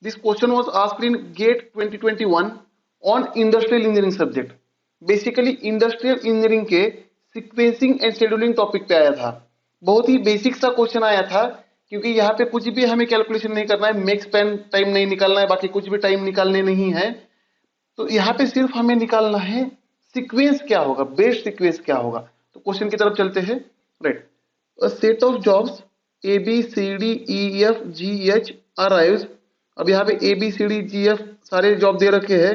This question was asked in GATE 2021 on industrial engineering subject. Basically industrial engineering के sequencing and scheduling topic पे आया था। बहुत ही basic सा क्वेश्चन आया था, क्योंकि यहाँ पे कुछ भी हमें कैलकुलेशन नहीं करना है, मेक स्पैन टाइम नहीं निकालना है, बाकी कुछ भी टाइम निकालने नहीं है। तो यहाँ पे सिर्फ हमें निकालना है सीक्वेंस क्या होगा, बेस्ट सीक्वेंस क्या होगा। तो क्वेश्चन की तरफ चलते हैं। Right, a set of jobs A B C D E F G H arrives. अब यहाँ पे A B C D G F सारे जॉब दे रखे हैं।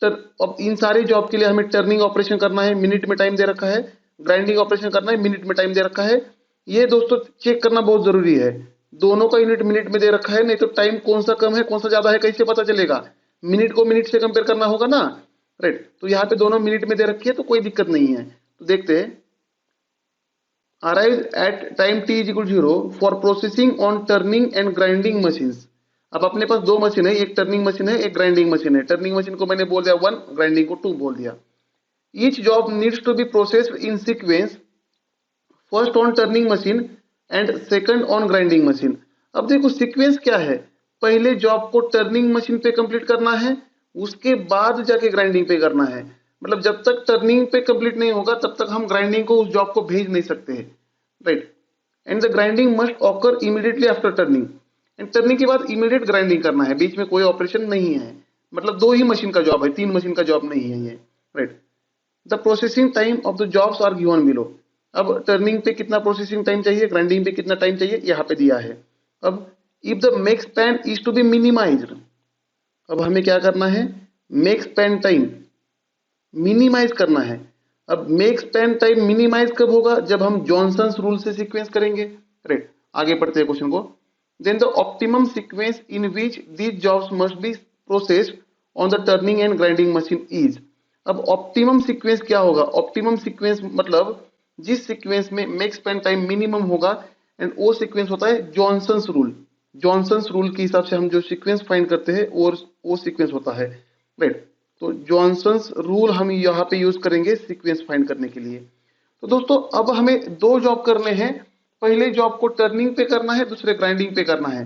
अब इन सारे जॉब के लिए हमें टर्निंग ऑपरेशन करना है, मिनट में टाइम दे रखा है। ग्राइंडिंग ऑपरेशन करना है, मिनट में टाइम दे रखा है। ये दोस्तों चेक करना बहुत जरूरी है, दोनों का यूनिट मिनट में दे रखा है, नहीं तो टाइम कौन सा कम है कौन सा ज्यादा है कैसे पता चलेगा। मिनट को मिनट से कंपेयर करना होगा ना। राइट, तो यहाँ पे दोनों मिनट में दे रखी है तो कोई दिक्कत नहीं है। तो देखते हैं, arrive at time t is equal 0 for processing on turning and grinding machines. अब अपने पास दो मशीन है, एक टर्निंग मशीन है, एक ग्राइंडिंग मशीन है। टर्निंग मशीन को मैंने बोल दिया 1, ग्राइंडिंग को 2 बोल दिया। Each job needs to be processed in sequence, first on turning machine and second on grinding machine. अब देखो सीक्वेंस क्या है, पहले जॉब को टर्निंग मशीन पे कंप्लीट करना है, उसके बाद जाके ग्राइंडिंग पे करना है। मतलब जब तक टर्निंग पे कंप्लीट नहीं होगा तब तक हम ग्राइंडिंग को उस जॉब को भेज नहीं सकते हैं। Right, and the grinding must occur immediately after turning. And turning के बाद इमीडिएट ग्राइंडिंग करना है, बीच में कोई ऑपरेशन नहीं है। मतलब दो ही मशीन का जॉब है, 3 मशीन का जॉब नहीं है ये। Right, the processing time of the jobs are given below. अब टर्निंग पे कितना प्रोसेसिंग टाइम चाहिए, ग्राइंडिंग पे कितना टाइम चाहिए, यहाँ पे दिया है। अब if the make span is to be minimised, अब हमें क्या करना है, मेक स्पैन टाइम मिनिमाइज करना है। अब मेक स्पैन टाइम मिनिमाइज कब होगा, जब हम जॉनसन्स रूल से सीक्वेंस करेंगे। राइट, आगे पढ़ते हैं क्वेश्चन को। Then the optimum sequence in which these jobs must be processed on the turning and grinding machine is. अब ऑप्टिमम सीक्वेंस क्या होगा, ऑप्टिमम सीक्वेंस मतलब जिस सीक्वेंस में मेक स्पैन टाइम मिनिमम होगा, एंड वो सीक्वेंस होता है जॉनसन्स रूल। जॉनसन्स रूल के हिसाब से हम जो सीक्वेंस फाइंड करते हैं और वो सीक्वेंस होता है। राइट, तो जॉनसन्स रूल हम यहाँ पे यूज करेंगे सीक्वेंस फाइंड करने के लिए। तो दोस्तों अब हमें दो जॉब करने हैं, पहले जॉब को टर्निंग पे करना है, दूसरे ग्राइंडिंग पे करना है।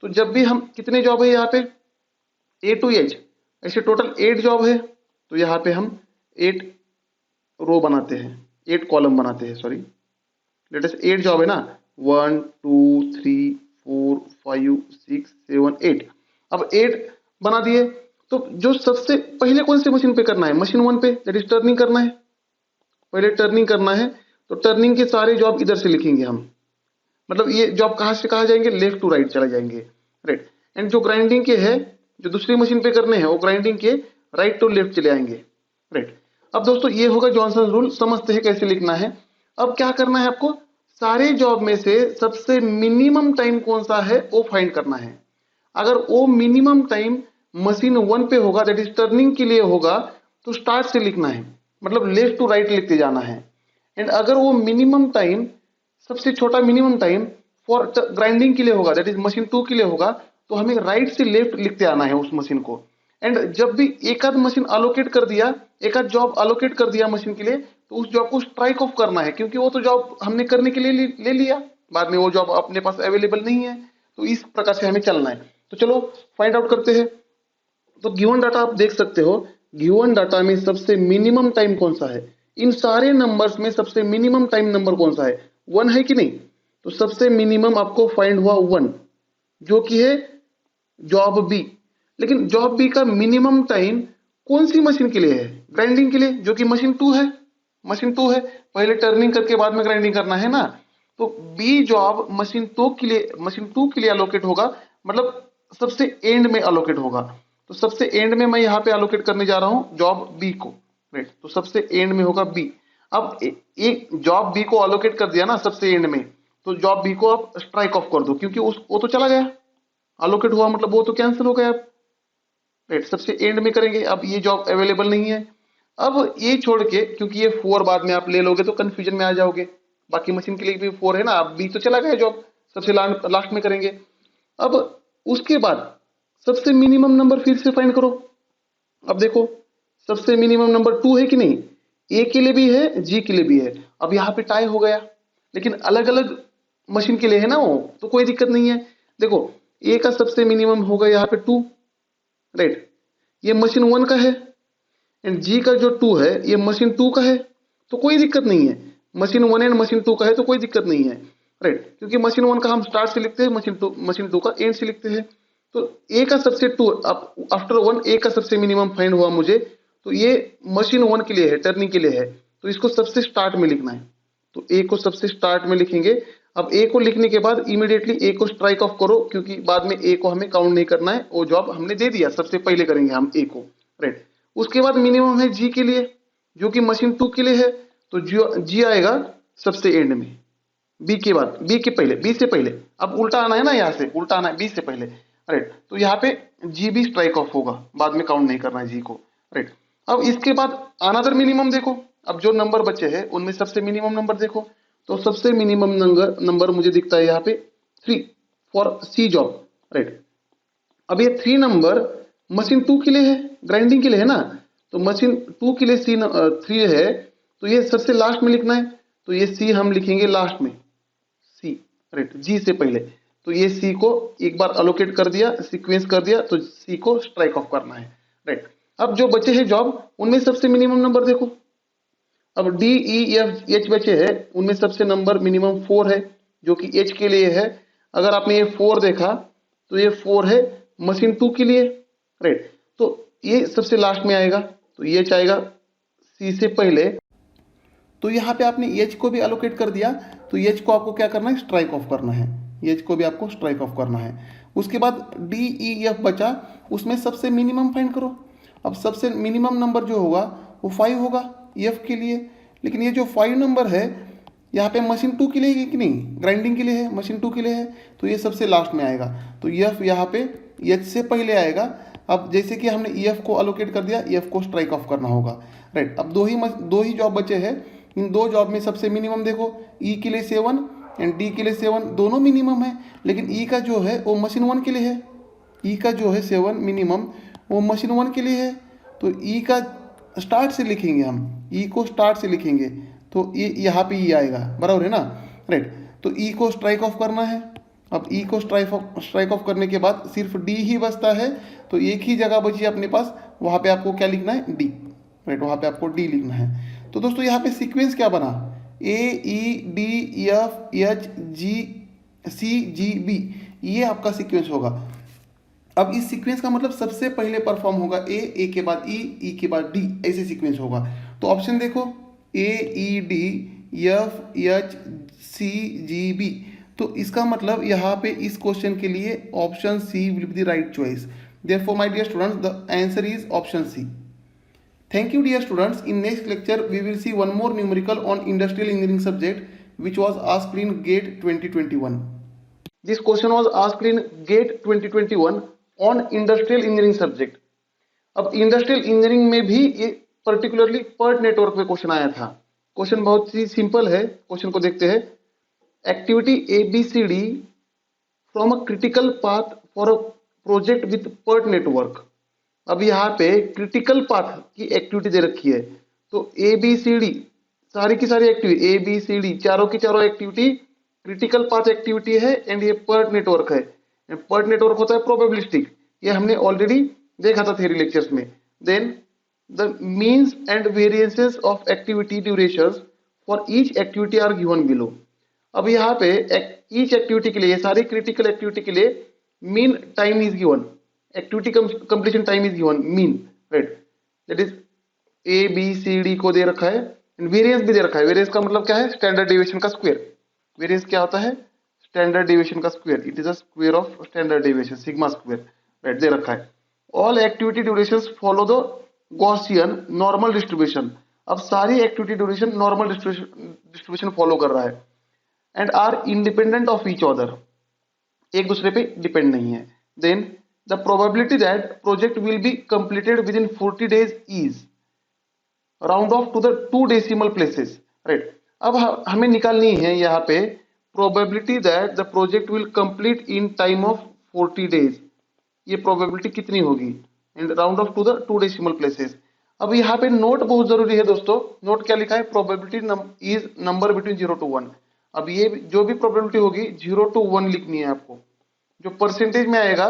तो जब भी हम, कितने जॉब है यहाँ पे, ए टू एच, ऐसे टोटल 8 जॉब है। तो यहाँ पे हम 8 रो बनाते हैं, 8 कॉलम बनाते हैं, सॉरी लेट अस 8 जॉब है ना, 1 2 3 4 5 6 7 8। अब 8 बना दिए, तो जो सबसे पहले कौन से मशीन पे करना है, मशीन 1 पे, दैट इज टर्निंग करना है, पहले टर्निंग करना है। तो टर्निंग के सारे जॉब इधर से लिखेंगे हम, मतलब ये जॉब कहां से कहां जाएंगे, लेफ्ट टू राइट चले जाएंगे। राइट, एंड जो ग्राइंडिंग के है, जो दूसरी मशीन पे करने हैं, वो ग्राइंडिंग के राइट टू लेफ्ट चले आएंगे। राइट, अब दोस्तों ये होगा जॉनसन रूल, समझते हैं कैसे लिखना है। अब क्या करना है आपको, सारे जॉब में से सबसे मिनिमम टाइम कौन सा है वो फाइंड करना है। अगर वो मिनिमम टाइम मशीन 1 पे होगा, दैट इज टर्निंग के लिए होगा, तो स्टार्ट से लिखना है, मतलब लेफ्ट टू राइट लिखते जाना है। एंड अगर वो मिनिमम टाइम, सबसे छोटा मिनिमम टाइम फॉर ग्राइंडिंग के लिए होगा, दैट इज मशीन 2 के लिए होगा, तो हमें राइट से लेफ्ट लिखते आना है उस मशीन को। एंड जब भी एक आध मशीन अलोकेट कर दिया, एक आध जॉब अलोकेट कर दिया मशीन के लिए, तो उस जॉब को स्ट्राइक ऑफ करना है, क्योंकि वो तो जॉब हमने करने के लिए ले लिया, बाद में वो जॉब अपने पास अवेलेबल नहीं है। तो इस प्रकार से हमें चलना है। तो चलो फाइंड आउट करते हैं। तो गिवन डाटा आप देख सकते हो, गिवन डाटा में सबसे मिनिमम टाइम कौन सा है, इन सारे नंबर्स में सबसे मिनिमम टाइम नंबर कौन सा है, 1 है कि नहीं। तो सबसे मिनिमम आपको फाइंड हुआ 1, जो कि है जॉब बी। लेकिन जॉब बी का मिनिमम टाइम कौन सी मशीन के लिए है, ग्राइंडिंग के लिए, जो कि मशीन 2 है। मशीन 2 है, पहले टर्निंग करके बाद में ग्राइंडिंग करना है ना। तो बी जॉब मशीन 2 के लिए, मशीन 2 के लिए अलोकेट होगा, मतलब सबसे एंड में अलोकेट होगा। तो सबसे एंड में मैं यहाँ पे अलोकेट करने जा रहा हूँ जॉब बी को। राइट, तो सबसे एंड में होगा बी। अब एक जॉब बी को अलोकेट कर दिया ना सबसे एंड में, तो जॉब बी को आप स्ट्राइक ऑफ कर दो, क्योंकि वो तो चला गया, अलोकेट हुआ मतलब वो तो कैंसिल हो गया। राइट, सबसे एंड में करेंगे, अब ये जॉब अवेलेबल नहीं है। अब ये छोड़ के, क्योंकि ये 4 बाद में आप ले लोगे तो कंफ्यूजन में आ जाओगे, बाकी मशीन के लिए भी 4 है ना, अब बी तो चला गया जॉब, सबसे लास्ट में करेंगे। अब उसके बाद सबसे मिनिमम नंबर फिर से फाइंड करो। अब देखो सबसे मिनिमम नंबर 2 है कि नहीं, ए के लिए भी है, जी के लिए भी है। अब यहाँ पे टाई हो गया, लेकिन अलग अलग मशीन के लिए है ना वो, तो कोई दिक्कत नहीं है। देखो ए का सबसे मिनिमम होगा यहाँ पे 2, राइट। ये मशीन 1 का है एंड जी का जो 2 है ये मशीन 2 का है, तो कोई दिक्कत नहीं है। मशीन 1 एंड मशीन 2 का है तो कोई दिक्कत नहीं है, राइट, क्योंकि मशीन 1 का हम स्टार्ट से लिखते हैं, मशीन 2 का एंड से लिखते हैं। तो ए का सबसे 2 आफ्टर 1 ए का सबसे मिनिमम फाइंड हुआ मुझे, तो ये मशीन 1 के लिए है, टर्निंग के लिए है, तो इसको सबसे स्टार्ट में लिखना है। तो ए को सबसे स्टार्ट में लिखेंगे। अब ए को लिखने के बाद इमीडिएटली ए को स्ट्राइक ऑफ करो, क्योंकि बाद में ए को हमें काउंट नहीं करना है, वो जॉब हमने दे दिया, सबसे पहले करेंगे हम ए को, राइट। उसके बाद मिनिमम है जी के लिए, जो कि मशीन 2 के लिए है, तो जी आएगा सबसे एंड में, बी के बाद, बी के पहले, बी से पहले। अब उल्टा आना है ना, यहाँ से उल्टा आना है बी से पहले, राइट। तो यहाँ पे जी भी स्ट्राइक ऑफ होगा, बाद में काउंट नहीं करना है जी को, राइट। अब इसके बाद अनदर मिनिमम देखो, अब जो नंबर बचे हैं उनमें सबसे मिनिमम नंबर देखो, तो सबसे मिनिमम नंबर मुझे दिखता है यहाँ पे 3 फॉर सी जॉब, राइट। अब ये 3 नंबर मशीन 2 के लिए है, ग्राइंडिंग के लिए है ना, तो मशीन 2 के लिए सी 3 है, तो ये सबसे लास्ट में लिखना है, तो ये सी हम लिखेंगे लास्ट में, सी, राइट, जी से पहले। तो ये सी को एक बार अलोकेट कर दिया, सीक्वेंस कर दिया, तो सी को स्ट्राइक ऑफ करना है, राइट। अब जो बचे हैं जॉब, उनमें सबसे मिनिमम नंबर देखो। अब डी ई एफ एच बचे हैं, उनमें सबसे नंबर मिनिमम 4 है, जो कि एच के लिए है। अगर आपने ये 4 देखा तो ये 4 है मशीन 2 के लिए, राइट। तो ये सबसे लास्ट में आएगा, तो ये आएगा सी से पहले। तो यहाँ पे आपने एच को भी अलोकेट कर दिया, तो एच को आपको क्या करना है, स्ट्राइक ऑफ करना है, एच को भी आपको स्ट्राइक ऑफ करना है। उसके बाद डी ई एफ बचा, उसमें सबसे मिनिमम फाइंड करो। अब सबसे मिनिमम नंबर जो होगा वो 5 होगा एफ के लिए, लेकिन ये जो 5 नंबर है यहाँ पे मशीन 2 के लिए कि नहीं, ग्राइंडिंग के लिए है, मशीन 2 के लिए है, तो ये सबसे लास्ट में आएगा, तो एफ यहाँ पे एच से पहले आएगा। अब जैसे कि हमने एफ को अलोकेट कर दिया, एफ को स्ट्राइक ऑफ करना होगा, राइट। अब दो ही जॉब बचे हैं, इन 2 जॉब में सबसे मिनिमम देखो, ई के लिए 7 एंड डी के लिए 7, दोनों मिनिमम है, लेकिन ई का जो है वो मशीन 1 के लिए है, ई का जो है 7 मिनिमम वो मशीन 1 के लिए है, तो ई का स्टार्ट से लिखेंगे हम, ई को स्टार्ट से लिखेंगे, तो ये यहाँ पे ई आएगा, बराबर है ना, राइट। तो ई को स्ट्राइक ऑफ करना है। अब ई को स्ट्राइक ऑफ करने के बाद सिर्फ डी ही बचता है, तो एक ही जगह बची अपने पास, वहाँ पे आपको क्या लिखना है, डी, राइट, वहाँ पे आपको डी लिखना है। तो दोस्तों यहाँ पे सीक्वेंस क्या बना, A E D F H G C G B, ये आपका सीक्वेंस होगा। अब इस सीक्वेंस का मतलब सबसे पहले परफॉर्म होगा ए के बाद ई के बाद डी, ऐसे सीक्वेंस होगा। तो ऑप्शन देखो, A E D F H C G B, तो इसका मतलब यहाँ पे इस क्वेश्चन के लिए option C will be the right choice. Therefore my dear students, the answer is option C. Thank you dear students. In next lecture we will see one more numerical on industrial engineering subject which was asked in GATE 2021. This question was asked in GATE 2021 on industrial engineering subject. अब industrial engineering में भी ये particularly PERT network पे question आया था। Question बहुत ही simple है, question को देखते हैं। Activity ABCD from a critical path for a project with PERT network. अब यहाँ पे क्रिटिकल पाथ की एक्टिविटी दे रखी है, तो ABCD सारी की सारी एक्टिविटी, ABCD चारों की चारों एक्टिविटी क्रिटिकल पाथ एक्टिविटी है एंड ये PERT नेटवर्क है। PERT नेटवर्क होता है प्रोबेबिलिस्टिक, ये हमने ऑलरेडी देखा था थ्योरी लेक्चर्स में। Then the means and variances of activity durations for each activity are given below. अब यहाँ पे ईच एक्टिविटी के लिए, सारी क्रिटिकल एक्टिविटी के लिए mean time is given, activity completion time is given mean, right, that is ABCD को दे रखा है एंड वेरिएंस भी दे रखा है। वेरिएंस का मतलब क्या है, स्टैंडर्ड डेविएशन का स्क्वायर। वेरिएंस क्या होता है, स्टैंडर्ड डेविएशन का square, it is a square of standard deviation, sigma square, right, दे रखा है। All activity durations follow the Gaussian normal distribution. अब सारी activity duration normal distribution follow कर रहा है and are independent of each other, एक दूसरे पे डिपेंड नहीं है। Then the probability that project will be completed within 40 days is round off to the 2 decimal places, right। अब हमें निकालनी है यहाँ पे probability that the project will complete in time of 40 days, ये probability कितनी होगी, and round off to the 2 decimal places। अब यहाँ पे नोट बहुत जरूरी है दोस्तों, नोट क्या लिखा है, probability is number between 0 to 1। अब ये जो भी probability होगी 0 to 1 लिखनी है आपको, जो परसेंटेज में आएगा,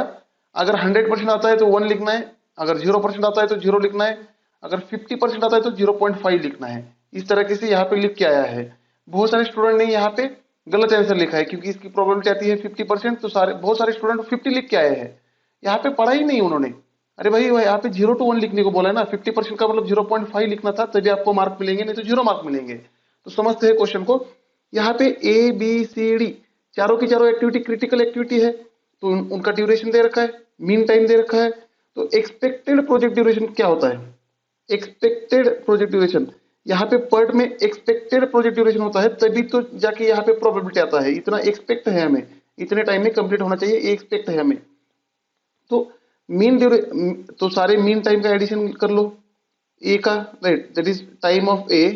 अगर 100% आता है तो 1 लिखना है, अगर 0% आता है तो 0 लिखना है, अगर 50% आता है तो 0.5 लिखना है। इस तरीके से यहाँ पे लिख के आया है। बहुत सारे स्टूडेंट ने यहाँ पे गलत आंसर लिखा है, क्योंकि इसकी प्रोबेबिलिटी आती है 50%, तो बहुत सारे स्टूडेंट 50 लिख के आए हैं, यहाँ पे पढ़ा ही नहीं उन्होंने। अरे भाई यहाँ पे 0 to 1 लिखने को बोला है ना, 50% का मतलब 0.5 लिखना था, तभी आपको मार्क मिलेंगे, नहीं तो 0 मार्क मिलेंगे। तो समझते हैं क्वेश्चन को। यहाँ पे ए बी सी डी चारों की चारों एक्टिविटी क्रिटिकल एक्टिविटी है, तो उनका ड्यूरेशन दे रखा है, मीन टाइम दे रखा है। तो एक्सपेक्टेड प्रोजेक्ट ड्यूरेशन क्या होता है? एक्सपेक्टेड प्रोजेक्ट ड्यूरेशन, यहाँ पे पर्ट में एक्सपेक्टेड प्रोजेक्ट ड्यूरेशन होता है, तभी तो जाके यहाँ पे प्रोबेबिलिटी आता है। इतना एक्सपेक्ट है हमें, इतने टाइम में कंप्लीट होना चाहिए, ये एक्सपेक्ट है हमें। तो तो सारे मीन टाइम का एडिशन कर लो ए का, right, that is time of A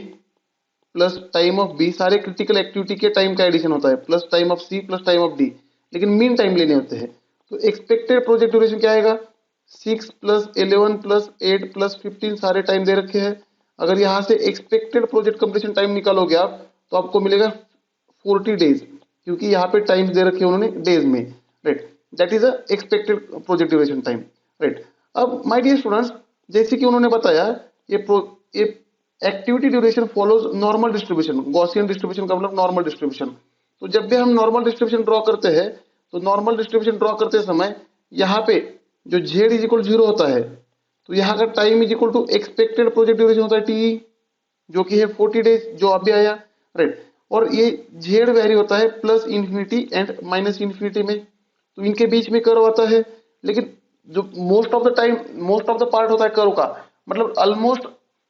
plus time of B, सारे क्रिटिकल एक्टिविटी के टाइम का एडिशन होता है, plus time of C plus time of D, लेकिन मीन टाइम लेने होते हैं। तो एक्सपेक्टेड प्रोजेक्ट ड्यूरेशन क्या आएगा? 6 प्लस 11 प्लस 8 प्लस 15 सारे टाइम दे रखे हैं। अगर यहाँ से एक्सपेक्टेड प्रोजेक्ट कंप्लीशन टाइम निकालोगे आप, तो आपको मिलेगा 40 डेज, क्योंकि यहाँ पे टाइम्स दे रखे हैं उन्होंने डेज में, right, that is a expected project duration time, right. अब माय डियर स्टूडेंट्स, जैसे कि उन्होंने बताया, ये activity duration follows normal distribution, Gaussian distribution का मतलब नॉर्मल डिस्ट्रीब्यूशन। तो जब भी हम नॉर्मल डिस्ट्रीब्यूशन ड्रॉ करते हैं, तो नॉर्मल डिस्ट्रीब्यूशन ड्रॉ करते समय यहाँ पे जो z इज इक्वल 0 होता है, तो यहाँ का time is equal to expected project duration होता है टी, जो कि है 40 डेज, जो आप भी आया, राइट। और ये z वैरी होता है plus infinity and minus infinity में, तो इनके बीच में कर्व आता है। लेकिन जो most of the time, most of the part होता है कर्व का, मतलब almost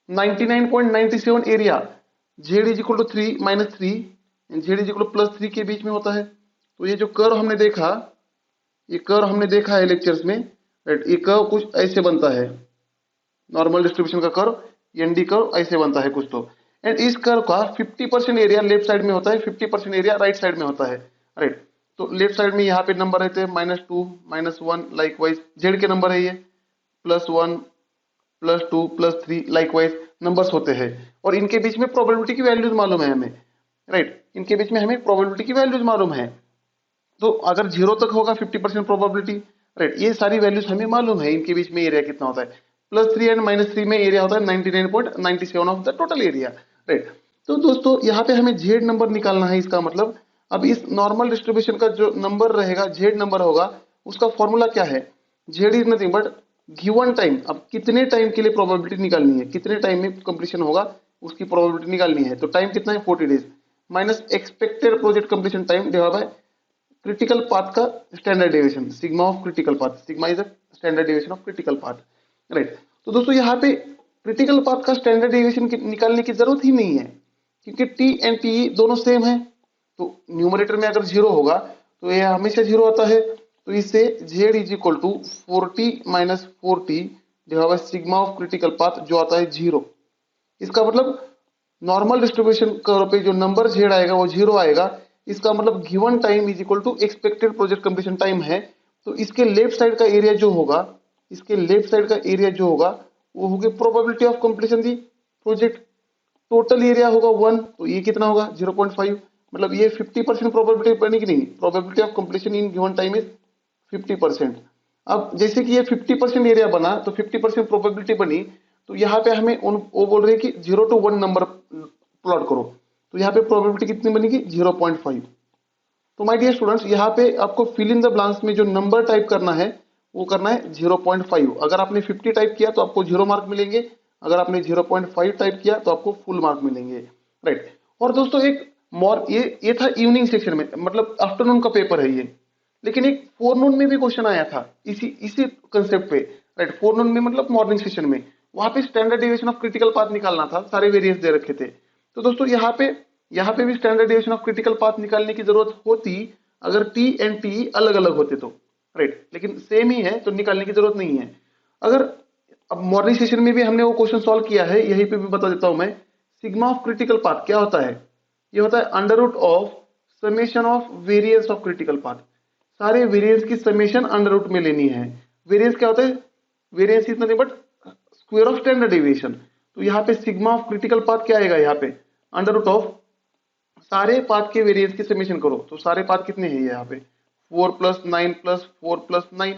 99.97 area z is equal to 3 minus 3, z is equal to plus 3 के बीच में होता है। तो ये जो कर्व हमने देखा, ये कर्व हमने देखा है लेक्चर्स में, राइट, ये कर्व कुछ ऐसे बनता है, नॉर्मल डिस्ट्रीब्यूशन का कर्व, एनडी कर्व ऐसे बनता है कुछ तो। एंड इस कर्व का 50% एरिया लेफ्ट साइड में होता है, 50% एरिया राइट साइड में होता है, राइट। तो लेफ्ट साइड में यहाँ पे नंबर रहते हैं -2 -1, लाइक वाइज जेड के नंबर है ये, +1 +2 +3 लाइक वाइज नंबर्स होते हैं। और इनके बीच में प्रोबेबिलिटी की वैल्यूज मालूम है हमें, राइट, इनके बीच में हमें प्रोबेबिलिटी की वैल्यूज मालूम है। तो अगर 0 तक होगा 50% प्रोबेबिलिटी, राइट, ये सारी वैल्यूज हमें मालूम है। इनके बीच में एरिया कितना होता है, +3 एंड -3 में एरिया होता है 99.97 of the total area, right. तो दोस्तों यहाँ पे हमें जेड नंबर निकालना है। इसका मतलब अब इस नॉर्मल डिस्ट्रीब्यूशन का जो नंबर रहेगा, जेड नंबर होगा, उसका फॉर्मूला क्या है? Z is nothing but given time. अब कितने टाइम के लिए प्रोबेबिलिटी निकालनी है, कितने टाइम में कंप्लीशन होगा उसकी प्रोबेबिलिटी निकालनी है। तो टाइम कितना है? 40 days minus expected project completion time divide by critical path का standard deviation, sigma of critical path, sigma is the standard deviation of critical path, right. तो दोस्तों यहाँ पे क्रिटिकल पाथ का स्टैंडर्ड डेविएशन निकालने की जरूरत ही नहीं है, क्योंकि टी एंड टी दोनों सेम है। तो न्यूमरेटर में अगर 0 होगा तो ये हमेशा 0 आता है। तो इससे z is equal to 40 minus 40 divide by sigma of critical path, जो आता है 0। इसका मतलब नॉर्मल डिस्ट्रीब्यूशन कर्व पे जो नंबर z आएगा वो 0 आएगा। इसका मतलब given time is equal to expected project completion time है। तो इसके लेफ्ट साइड का एरिया जो होगा, इसके लेफ्ट साइड का एरिया जो होगा वो होगी probability of completion the project. Total area होगा 1, तो ये कितना होगा? 0.5। मतलब ये 50% प्रोबेबिलिटी बनी कि नहीं? Probability of completion in given time is 50%। अब जैसे कि ये 50% एरिया बना, तो 50% प्रोबेबिलिटी बनी, तो यहाँ पे हमें वो बोल रहे हैं कि 0 to 1 नंबर प्लॉट करो। तो यहाँ पे प्रोबेबिलिटी कितनी बनेगी? 0.5। तो माय डियर स्टूडेंट्स, यहाँ पे आपको फिल इन द ब्लैंक्स में जो नंबर टाइप करना है वो करना है 0.5। अगर आपने 50 टाइप किया तो आपको 0 मार्क मिलेंगे, अगर आपने 0.5 टाइप किया तो आपको फुल मार्क मिलेंगे, राइट। और दोस्तों एक ये था इवनिंग सेक्शन में, मतलब आफ्टरनून का पेपर है ये। लेकिन एक फोरनून में भी क्वेश्चन आया था इसी कंसेप्ट पे, राइट। फोरनून में मतलब मॉर्निंग सेशन में, वहां पे standard deviation of critical path निकालना था, सारे वेरिएंस दे रखे थे। तो दोस्तों यहाँ पे भी standard deviation of critical path निकालने की जरूरत होती अगर टी एंड टी अलग अलग होते तो, राइट। लेकिन सेम ही है तो निकालने की जरूरत नहीं है। अगर अब मॉर्निंग सेशन में भी हमने वो क्वेश्चन सॉल्व किया है, यहीं पे भी बता देता हूं मैं। सिग्मा ऑफ क्रिटिकल पाथ क्या होता है? ये होता है under root of summation of variance of critical path. सारे वेरिएंस की समेशन अंडर रूट में लेनी है। वेरिएंस क्या होता है? Variance is nothing but square of standard deviation. तो यहाँ पे सिग्मा ऑफ क्रिटिकल पाथ क्या आएगा? यहाँ पे अंडर रूट ऑफ सारे पाथ के वेरिएंस की समेशन करो। तो सारे पाथ कितने हैं यहाँ पे? 4+9+4+9,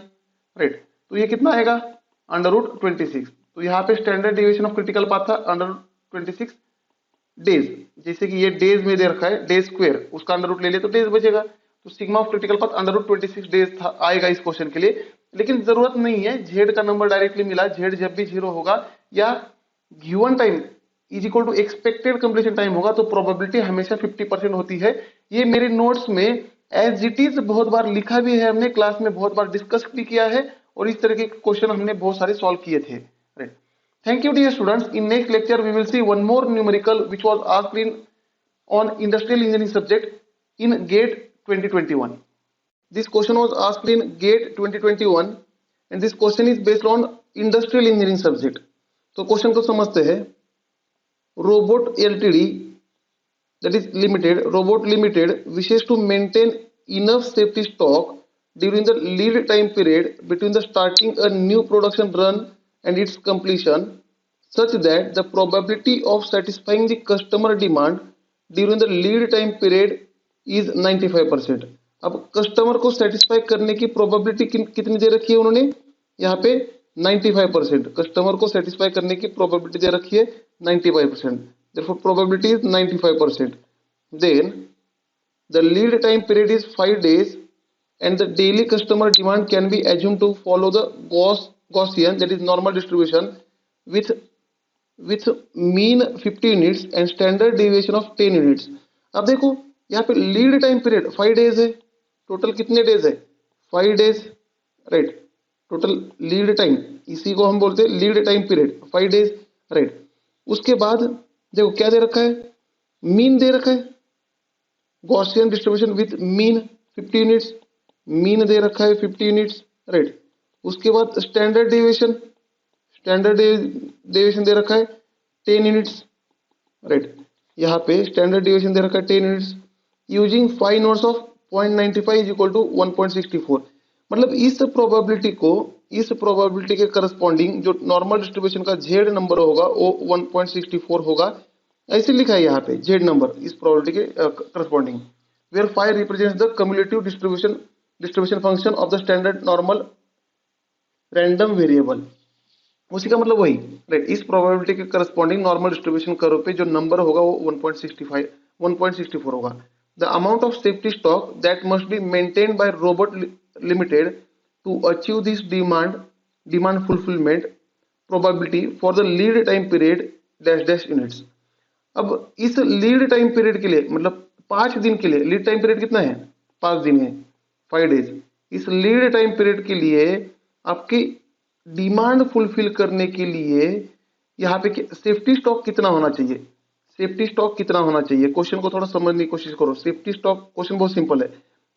राइट। तो ये कितना आएगा √26। तो यहाँ पे standard deviation of critical path था √26 डेज, जैसे कि ये डेज में दे रखा है डेज स्क्वायर, उसका अंडर रूट ले लिया तो डेज बचेगा। तो sigma of critical path √26 days था आएगा इस क्वेश्चन के लिए। लेकिन जरूरत नहीं है, जेड का नंबर डायरेक्टली मिला, जेड जब भी 0 होगा या given time is equal to expected completion time होगा तो प्रोबेबिलिटी हमेशा 50% होती है। ये मेरे नोट्स में एज इट इज बहुत बार लिखा भी है, हमने क्लास में बहुत बार डिस्कस भी किया है और इस तरह के क्वेश्चन हमने बहुत सारे सॉल्व किए थे, right. Thank you dear students. In next lecture we will see one more numerical which was asked in on industrial engineering subject in GATE 2021. This question was asked in GATE 2021 and this question is based on industrial engineering subject. तो question को समझते हैं। Robot LTD that is limited, robot limited wishes to maintain enough safety stock during the lead time period between the starting a new production run and its completion such that the probability of satisfying the customer demand during the lead time period is 95%। अब customer को satisfy करने की probability कितनी दे रखी है उन्होंने, यहाँ पे 95%। कस्टमर को सेटिस्फाई करने की प्रोबेबिलिटी दे रखी है 95%, therefore probability is 95%। then the lead time period is 5 days and the daily customer demand can be assumed to follow the Gaussian that is normal distribution with mean 50 units and standard deviation of 10 units। अब देखो यहाँ पे lead time period 5 days है, total कितने days है 5 days, right. Total lead time इसी को हम बोलते हैं lead time period 5 days, right. उसके बाद देखो क्या दे रखा है, मीन दे रखा है, Gaussian distribution with mean 50 units, mean they रखा है 50 यूनिट्स, राइट। उसके बाद स्टैंडर्ड डेविएशन, स्टैंडर्ड डेविएशन दे रखा है 10 यूनिट्स, राइट। यहाँ पे स्टैंडर्ड डेविएशन दे रखा है 10 units using 5 notes of 0.95 is equal to 1.64। मतलब इस प्रोबेबिलिटी के करस्पॉन्डिंग जो नॉर्मल डिस्ट्रीब्यूशन का जेड नंबर होगा वो 1.64 होगा, ऐसे लिखा है यहाँ पे जेड नंबर इस प्रोबेबिलिटी के corresponding, where 5 represents the cumulative distribution function of the standard normal random variable. उसी का मतलब वही, राइट। इस प्रोबेबिलिटी के करस्पॉन्डिंग नॉर्मल डिस्ट्रीब्यूशन कर्व पे जो नंबर होगा वो 1.64 होगा। The amount of safety stock that must be maintained by Robot Limited to achieve this demand fulfilment probability for the lead time period dash dash units. अब इस lead time period के लिए मतलब 5 दिन के लिए, लीड टाइम पीरियड कितना है 5 दिन है, 5 डेज। इस लीड टाइम पीरियड के लिए आपकी डिमांड फुलफिल करने के लिए यहाँ पे सेफ्टी स्टॉक कितना होना चाहिए, सेफ्टी स्टॉक कितना होना चाहिए, क्वेश्चन को थोड़ा समझने की कोशिश करो। सेफ्टी स्टॉक क्वेश्चन बहुत सिंपल है,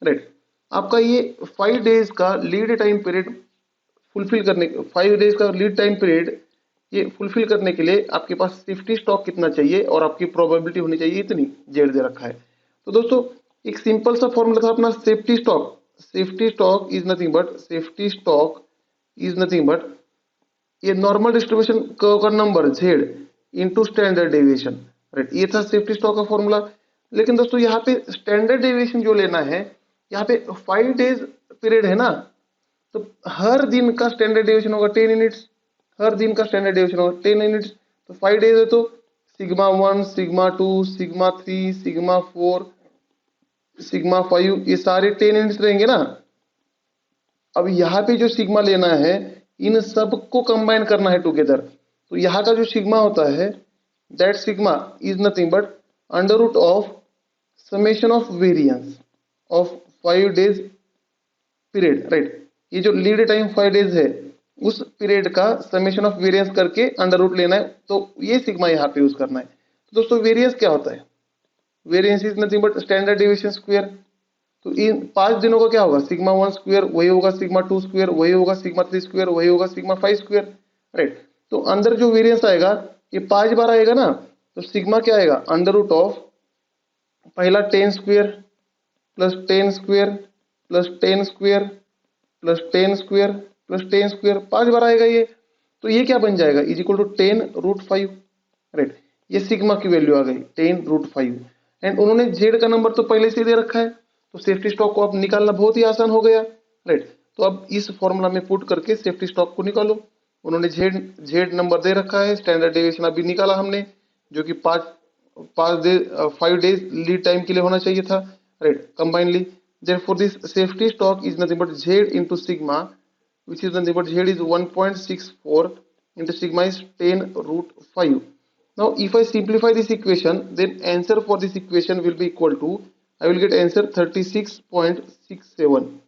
राइट। आपका ये 5 डेज का लीड टाइम पीरियड फुलफिल करने, 5 डेज का लीड टाइम पीरियड ये फुलफिल करने के लिए आपके पास सेफ्टी स्टॉक कितना चाहिए और आपकी प्रोबेबिलिटी होनी चाहिए इतनी, जेड दे रखा है। तो दोस्तों एक सिंपल सा फॉर्मूला था अपना safety stock. Safety stock is nothing but ये नॉर्मल डिस्ट्रीब्यूशन कर्व का number Z into standard deviation, right. ये था सेफ्टी स्टॉक का फॉर्मूला। लेकिन दोस्तों यहाँ पे स्टैंडर्ड डेविएशन जो लेना है, यहाँ पे 5 डेज पीरियड है ना, तो हर दिन का स्टैंडर्ड डेविएशन होगा 10 यूनिट्स, हर दिन का स्टैंडर्ड डेविएशन होगा 10 यूनिट्स। तो 5 डेज है तो sigma 1, sigma 2, sigma 3, sigma 4, sigma 5 ये सारे 10 यूनिट्स रहेंगे ना। अब यहाँ पे जो सिग्मा लेना है इन सब को कंबाइन करना है टुगेदर। तो यहाँ का जो सिग्मा होता है that sigma is nothing but under root of summation of variance of 5 days period, right. ये जो लीड टाइम 5 डेज है उस पीरियड का समेशन ऑफ वेरिएंस करके अंडर रूट लेना है, तो ये सिग्मा यहाँ पे यूज करना है। तो दोस्तों वेरिएंस क्या होता है, variance is nothing but standard deviation square. तो इन 5 दिनों का क्या होगा, सिग्मा 1 स्क्वायर वही होगा सिग्मा 2 स्क्वायर वही होगा सिग्मा 3 स्क्वायर वही होगा सिग्मा 5 स्क्वायर, राइट। तो अंदर जो वेरिएंस आएगा ये 5 बार आएगा ना, तो सिग्मा क्या आएगा अंडर रूट ऑफ पहला 10 square plus 10 square plus 10 square plus 10 square plus 10 square, 5 बार आएगा ये। तो ये क्या बन जाएगा इज इक्वल टू 10√5, राइट। ये सिग्मा की वैल्यू आ गई 10√5। एंड उन्होंने जेड का नंबर तो पहले से दे रखा है, तो सेफ्टी स्टॉक को अब निकालना बहुत ही आसान हो गया, राइट। तो अब इस फॉर्मूला में पुट करके सेफ्टी स्टॉक को निकालो। उन्होंने जेड नंबर दे रखा है, स्टैंडर्ड डेविएशन अभी निकाला हमने, जो कि 5 डेज लीड टाइम के लिए होना चाहिए था, right, combinedly. Therefore, this safety stock is nothing but Z into sigma, which is nothing but Z is 1.64 into sigma is 10 root 5. Now, if I simplify this equation, then answer for this equation will be equal to, I will get answer 36.67.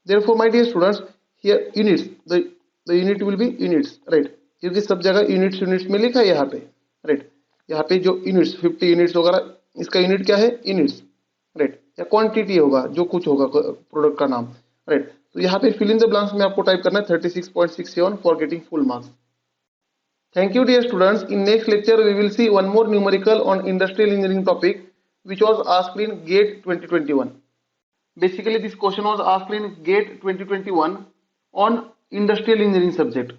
Therefore, my dear students, here units, the unit will be units, right? क्योंकि सब जगह units में लिखा है यहाँ पे, right. यहाँ पे जो यूनिट्स 50 यूनिट्स वगैरह, इसका यूनिट क्या है? यूनिट्स, राइट, या क्वांटिटी होगा, जो कुछ होगा प्रोडक्ट का नाम, राइट। तो यहाँ पे फिल इन द ब्लैंक्स में आपको टाइप करना है 36.67 for getting full marks. Thank you dear students. In next lecture we will see one more numerical on industrial engineering topic which was asked in GATE 2021. Basically this question was asked in GATE 2021 on industrial engineering subject.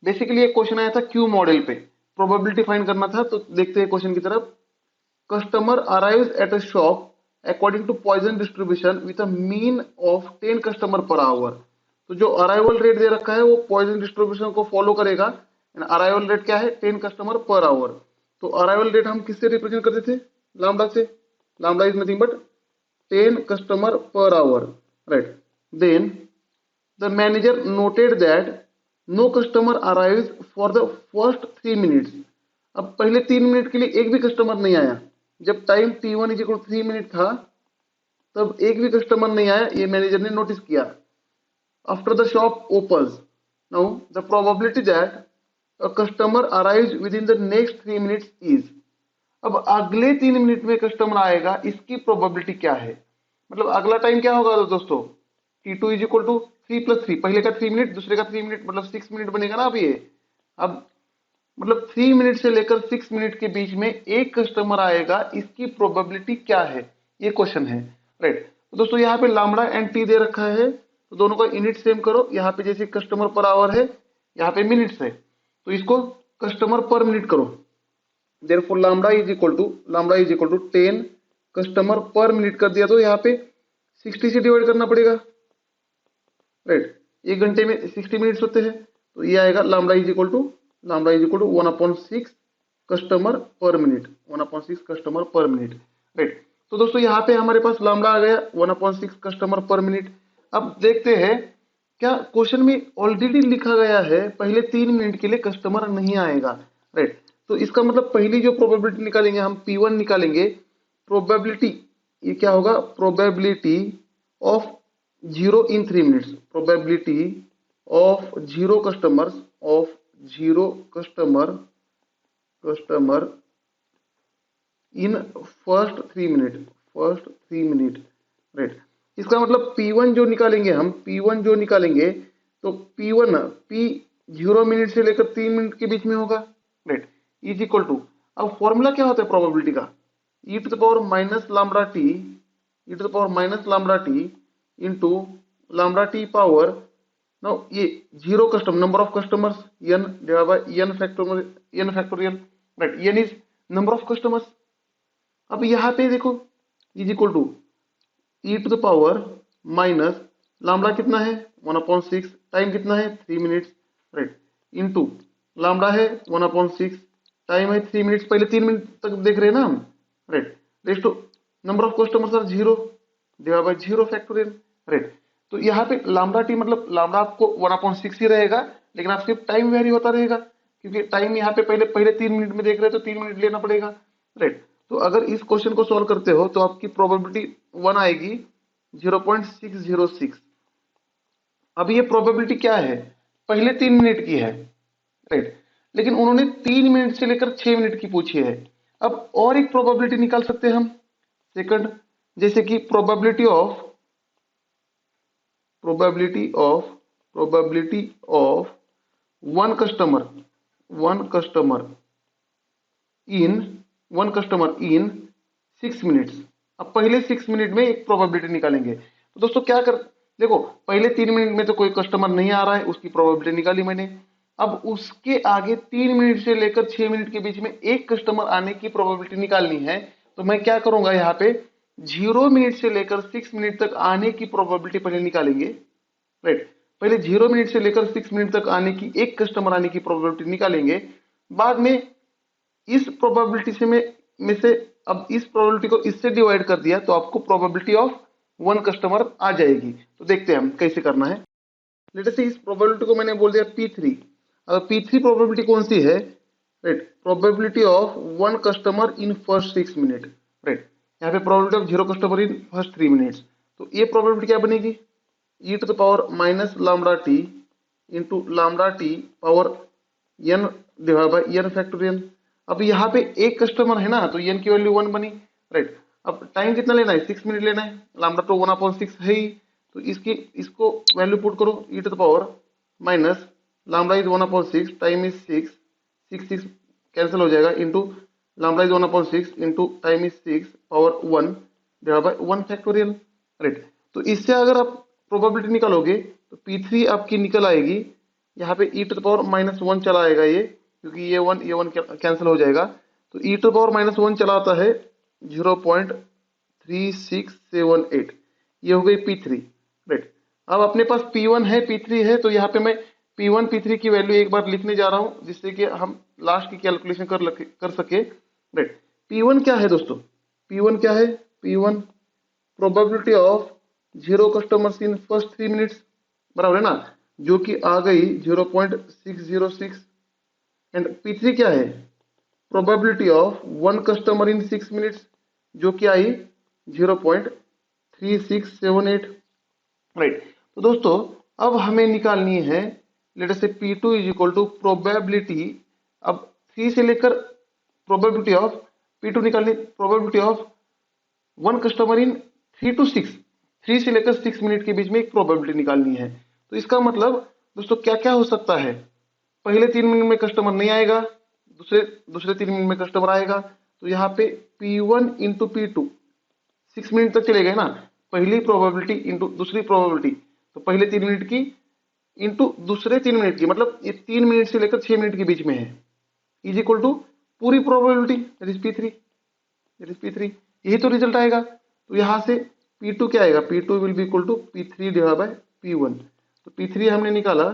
Basically एक question आया था Q model पे, probability find करना था। तो देखते हैं question की तरफ। Customer arrives at a shop according to Poisson distribution with a mean of 10 customer per hour. तो जो अराइवल रेट दे रखा है वो पॉइजन डिस्ट्रीब्यूशन को फॉलो करेगा। अराइवल रेट क्या है? 10 कस्टमर पर आवर। तो अराइवल रेट हम किससे रिप्रेजेंट करते थे? लैम्डा से। Lambda is nothing but 10 customer per hour, right. Then the manager noted that no customer arrives for the first 3 minutes. अब पहले 3 मिनट के लिए एक भी कस्टमर नहीं आया। जब time t1 is equal 3 minute था तब एक भी कस्टमर नहीं आया, ये मैनेजर ने नोटिस किया। After the shop opens, now the probability that a customer arrives with in the next 3 minutes is. अब अगले 3 मिनट में कस्टमर आएगा, इसकी प्रोबेबिलिटी क्या है? मतलब अगला टाइम क्या होगा दोस्तों? t2 इज इक्वल टू 3 + 3, पहले का 3 मिनट, दूसरे का 3 मिनट, मतलब 6 मिनट बनेगा ना। अब ये अब मतलब 3 मिनट से लेकर 6 मिनट के बीच में एक कस्टमर आएगा, इसकी प्रोबेबिलिटी क्या है? ये क्वेश्चन है, राइट। तो दोस्तों यहाँ पे लैम्डा एंड टी दे रखा है, तो दोनों का यूनिट सेम करो। यहाँ पे जैसे कस्टमर पर आवर है, यहाँ पे मिनट्स है, तो इसको कस्टमर पर मिनट करो। Therefore lambda is equal to 10 customer per minute कर दिया, तो यहाँ पे 60 से डिवाइड करना पड़ेगा, राइट। 1 घंटे में 60 मिनट्स होते हैं, तो ये आएगा lambda is equal to 1/6 customer per minute, 1/6 customer per minute, right. तो दोस्तों यहाँ पे हमारे पास लैम्डा आ गया 1/6 कस्टमर पर मिनट। अब देखते हैं क्या क्वेश्चन में ऑलरेडी लिखा गया है पहले 3 मिनट के लिए कस्टमर नहीं आएगा, राइट। तो इसका मतलब पहली जो प्रोबेबिलिटी निकालेंगे हम P1 निकालेंगे। प्रोबेबिलिटी ये क्या होगा? Probability of 0 in 3 minutes, probability of 0 customers in first 3 minute, right. इसका मतलब P1 जो निकालेंगे हम, तो P 0 मिनट से लेकर 3 मिनट के बीच में होगा, राइट। इज इक्वल टू, अब फॉर्मूला क्या होता है प्रोबेबिलिटी का? e to the power minus lambda T into lambda T power. Now ये 0 customer, number of customers n divide by n factorial, right. n is number of customers. अब यहाँ पे देखो is equal to e to the power minus lambda कितना है 1/6, time कितना है 3 minutes, right, into lambda है 1/6, टाइम है 3 मिनट्स, पहले 3 मिनट तक देख रहे हैं ना हम, right. Raised to number of customers are 0 divide by 0 factorial, right. तो यहाँ पे लैम्डा टी मतलब लैम्डा आपको 1/6 ही रहेगा, लेकिन आपके टाइम वेरी होता रहेगा, क्योंकि टाइम यहाँ पे पहले 3 मिनट में देख रहे हैं तो 3 मिनट लेना पड़ेगा, राइट। तो अगर इस क्वेश्चन को सॉल्व करते हो तो आपकी प्रोबेबिलिटी 1 आएगी 0.606। अब ये प्रोबेबिलिटी क्या है? पहले 3 मिनट की है, राइट, लेकिन उन्होंने 3 मिनट से लेकर 6 मिनट की पूछी है। अब और एक प्रोबेबिलिटी निकाल सकते हैं हम, सेकंड, जैसे कि probability of one customer in 6 minutes. अब पहले 6 मिनट में एक प्रोबेबिलिटी निकालेंगे। तो दोस्तों क्या कर, देखो पहले 3 मिनट में तो कोई कस्टमर नहीं आ रहा है, उसकी प्रोबेबिलिटी निकाली मैंने। अब उसके आगे 3 मिनट से लेकर 6 मिनट के बीच में एक कस्टमर आने की प्रोबेबिलिटी निकालनी है। तो मैं क्या करूंगा यहाँ पे, 0 मिनट से लेकर 6 मिनट तक आने की प्रोबेबिलिटी पहले निकालेंगे, राइट। पहले 0 मिनट से लेकर 6 मिनट तक आने की, एक कस्टमर आने की प्रोबेबिलिटी निकालेंगे। बाद में इस प्रोबेबिलिटी से अब इस प्रोबेबिलिटी को इससे डिवाइड कर दिया तो आपको प्रोबेबिलिटी ऑफ 1 कस्टमर आ जाएगी। तो देखते हैं हम कैसे करना है। लेट अस से इस प्रोबेबिलिटी को मैंने बोल दिया P3। अब P3 प्रोबेबिलिटी कौन सी है, right, probability of 1 customer in first 6 minute, right. यहाँ पे probability of 0 customer in first 3 minutes. तो ये प्रोबेबिलिटी क्या बनेगी, e⁻−λt into λt power n divide by n factorial. अब यहाँ पे एक कस्टमर है ना, तो n की वैल्यू 1 बनी, राइट। अब टाइम कितना लेना है, 6 मिनट लेना है, लैम्डा तो 1/6 है ही, तो इसको वैल्यू पुट करो, e⁻−λ is 1/6, time is 6, 6 cancel हो जाएगा, into lambda is 1/6 into time is 6 power 1 divide by 1 factorial, right. तो इससे अगर आप प्रोबेबिलिटी निकालोगे तो P3 आपकी निकल आएगी, यहाँ पे e⁻−1 चला आएगा ये, क्योंकि ये 1 कैंसिल हो जाएगा। तो e⁻−1 चला आता है 0.3678, ये हो गई P3, राइट। अब अपने पास P1 है, P3 है, तो यहाँ पे मैं P1 P3 की वैल्यू एक बार लिखने जा रहा हूँ, जिससे कि हम लास्ट की कैलकुलेशन कर सके, राइट। P1 क्या है दोस्तों, P1 क्या है, P1 probability of 0 customers in first 3 minutes, बराबर है ना, जो कि आ गई 0.606। एंड P3 क्या है, probability of 1 customer in 6 minutes, जो कि आई 0.3678, राइट। तो दोस्तों अब हमें निकालनी है, लेट अस से P2 is equal to probability, अब 3 से लेकर प्रोबेबिलिटी ऑफ P2 निकालनी, probability of 1 customer in 3 to 6, 3 से लेकर 6 मिनट के बीच में एक प्रोबेबिलिटी निकालनी है। तो इसका मतलब दोस्तों क्या क्या हो सकता है, पहले 3 मिनट में कस्टमर नहीं आएगा, दूसरे 3 मिनट में कस्टमर आएगा, तो यहाँ पे P1 इंटू P2 6 मिनट तक चले गए ना, पहली प्रोबेबिलिटी इंटू दूसरी प्रोबेबिलिटी, तो पहले 3 मिनट की इंटू दूसरे 3 मिनट की, मतलब ये 3 मिनट से लेकर 6 मिनट के बीच में है, इज इक्वल टू पूरी प्रोबेबिलिटी, दैट इज P3, यही तो रिजल्ट आएगा। तो यहाँ से P2 क्या आएगा, P2 will be equal to P3 divide by P1। तो P3 हमने निकाला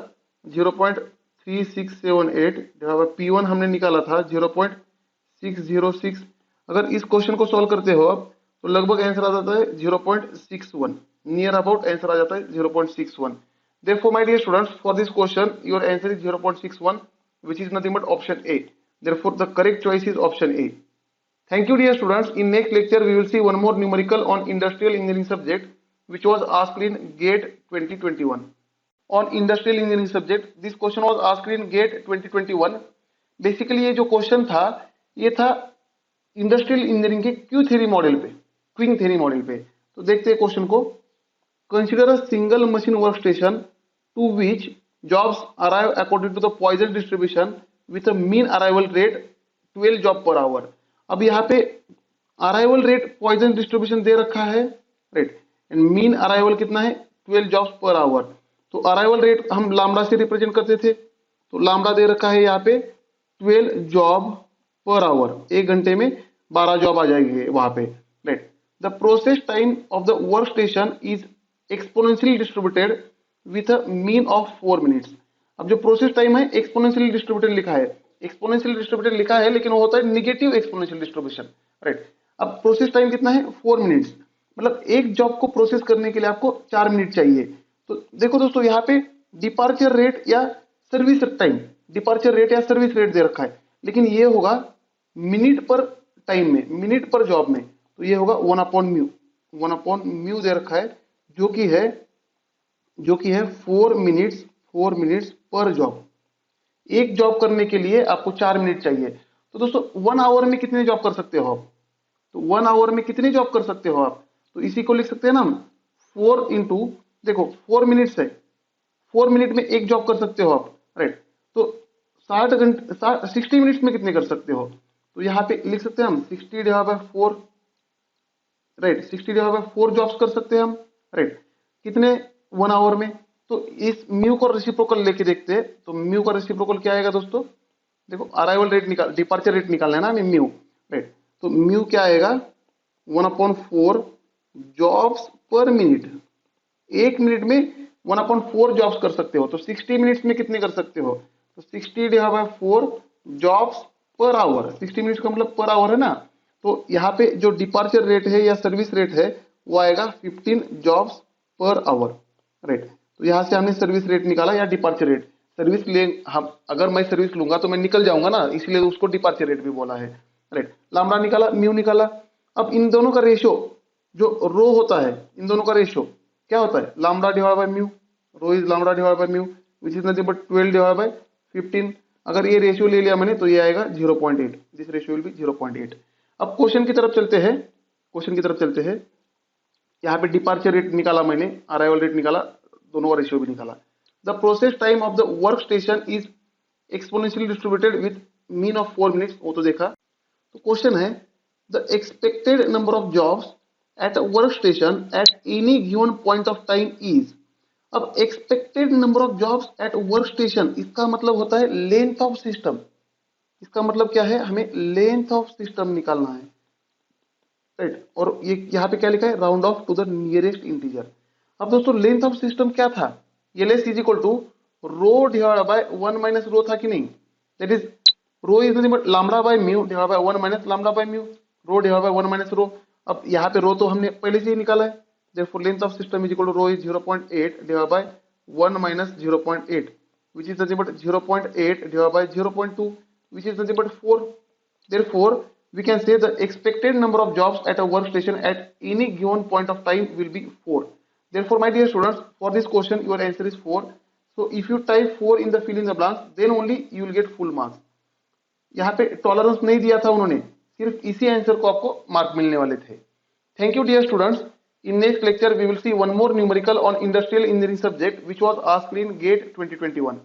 0.3678 डिवाइड बाय P1 हमने निकाला था 0.606। अगर इस क्वेश्चन को सॉल्व करते हो आप, तो लगभग आंसर आ जाता है 0.61, नियर अबाउट आंसर आ जाता है 0.61। Therefore, my dear students, for this question, your answer is 0.61, which is nothing but option A. Therefore, the correct choice is option A. Thank you, dear students. In next lecture, we will see one more numerical on industrial engineering subject, which was asked in GATE 2021. On industrial engineering subject, this question was asked in GATE 2021. Basically, ये जो question था, ये था industrial engineering के Q theory model पे, Qing theory model पे। तो देखते हैं क्वेश्चन को। Consider a single machine work station to which jobs arrive according to the Poisson distribution with a mean arrival rate 12 job per hour। अब यहाँ पे अराइवल रेट पॉइजन डिस्ट्रीब्यूशन दे रखा है, राइट, एंड मीन अराइवल कितना है 12 jobs पर hour. तो arrival rate हम लामडा से रिप्रेजेंट करते थे, तो लामडा दे रखा है यहाँ पे 12 जॉब पर आवर, 1 घंटे में 12 जॉब आ जाएंगे वहां पे, right. The process time of the work station is exponentially distributed with a mean of 4 minutes. अब जो प्रोसेस टाइम है एक्सपोनेंशियली डिस्ट्रीब्यूटेड लिखा है, एक्सपोनेंशियली डिस्ट्रीब्यूटेड लिखा है, लेकिन वो होता है निगेटिव एक्सपोनेंशियल डिस्ट्रीब्यूशन, राइट। अब प्रोसेस टाइम कितना है 4 मिनट्स, मतलब एक जॉब को प्रोसेस करने के लिए आपको 4 मिनट चाहिए। तो देखो दोस्तों यहाँ पे डिपार्चर रेट या सर्विस टाइम, डिपार्चर रेट या सर्विस रेट दे रखा है, लेकिन ये होगा मिनट पर टाइम में, मिनट पर जॉब में, तो ये होगा 1/म्यू, 1/म्यू दे रखा है, जो कि है 4 मिनट्स पर जॉब। एक जॉब करने के लिए आपको 4 मिनट चाहिए। तो दोस्तों 1 आवर में कितने जॉब कर सकते हो आप, तो 1 आवर में कितने जॉब कर सकते हो आप, तो इसी को लिख सकते हैं ना हम 4 इंटू, देखो 4 मिनट्स है, 4 मिनट में एक जॉब कर सकते हो आप, राइट। तो 60 मिनट्स में कितने कर सकते हो, तो यहाँ पे लिख सकते हैं हम 60 divide by 4, right, 60 divide by 4 jobs कर सकते हैं हम, राइट, कितने 1 आवर में। तो इस म्यू को रेसिप्रोकल लेके देखते हैं, तो म्यू का रेसिप्रोकल क्या आएगा दोस्तों, देखो अराइवल रेट डिपार्चर रेट निकालना है ना हमें म्यू, राइट। तो म्यू क्या आएगा 1/4 जॉब्स पर मिनट, 1 मिनट में 1/4 जॉब्स कर सकते हो, तो 60 मिनट्स में कितने कर सकते हो, तो 60/4 जॉब्स पर आवर, 60 मिनट्स का मतलब पर आवर है ना, तो यहाँ पे जो डिपार्चर रेट है या सर्विस रेट है वो आएगा 15 जॉब्स पर आवर, राइट। तो यहाँ से हमने सर्विस रेट निकाला या डिपार्चर रेट, सर्विस ले हम अगर मैं सर्विस लूंगा तो मैं निकल जाऊंगा ना, इसलिए उसको डिपार्चर रेट भी बोला है, राइट। लैम्ब्डा निकाला, म्यू निकाला। अब इन दोनों का रेशियो जो रो होता है, इन दोनों का रेशियो क्या होता है, lambda divide by mu, rho is lambda divide by mu which is nothing but 12 divide by 15। अगर ये रेशियो ले लिया मैंने तो ये आएगा 0.8, दिस रेशियो विल बी 0.8। अब क्वेश्चन की तरफ चलते हैं, क्वेश्चन की तरफ चलते हैं। यहाँ पे डिपार्चर रेट निकाला मैंने, अराइवल रेट निकाला, दोनों का रेशियो भी निकाला। The process time of the work station is exponentially distributed with mean of 4 minutes, वो तो देखा। तो क्वेश्चन है the expected number of jobs at work station at any given point of time is. अब expected number of jobs at work station, इसका मतलब होता है लेंथ ऑफ सिस्टम। इसका मतलब क्या है, हमें लेंथ ऑफ सिस्टम निकालना है, राइट। और ये यहाँ पे क्या लिखा है, round off to the nearest integer. अब दोस्तों लेंथ ऑफ सिस्टम क्या था, L S is equal to rho divide by 1 minus rho था कि नहीं, that is rho is nothing but lambda by mu divide by 1 minus lambda by mu, rho divide by 1 minus rho. अब यहाँ पे रो तो हमने पहले से ही निकाला है, therefore length of system is equal to rho is 0.8 divided by 1 minus 0.8 which is nothing but 0.8 divided by 0.2 which is nothing but 4. Therefore we can say the expected number of jobs at a workstation at any given point of time will be 4. Therefore my dear students, for this question your answer is 4. So if you type 4 in the fill in the blanks then only you will get full marks. यहाँ पे tolerance नहीं दिया था उन्होंने, सिर्फ इसी answer को आपको मार्क मिलने वाले थे। Thank you dear students. In next lecture we will see one more numerical on industrial engineering subject which was asked in GATE 2021.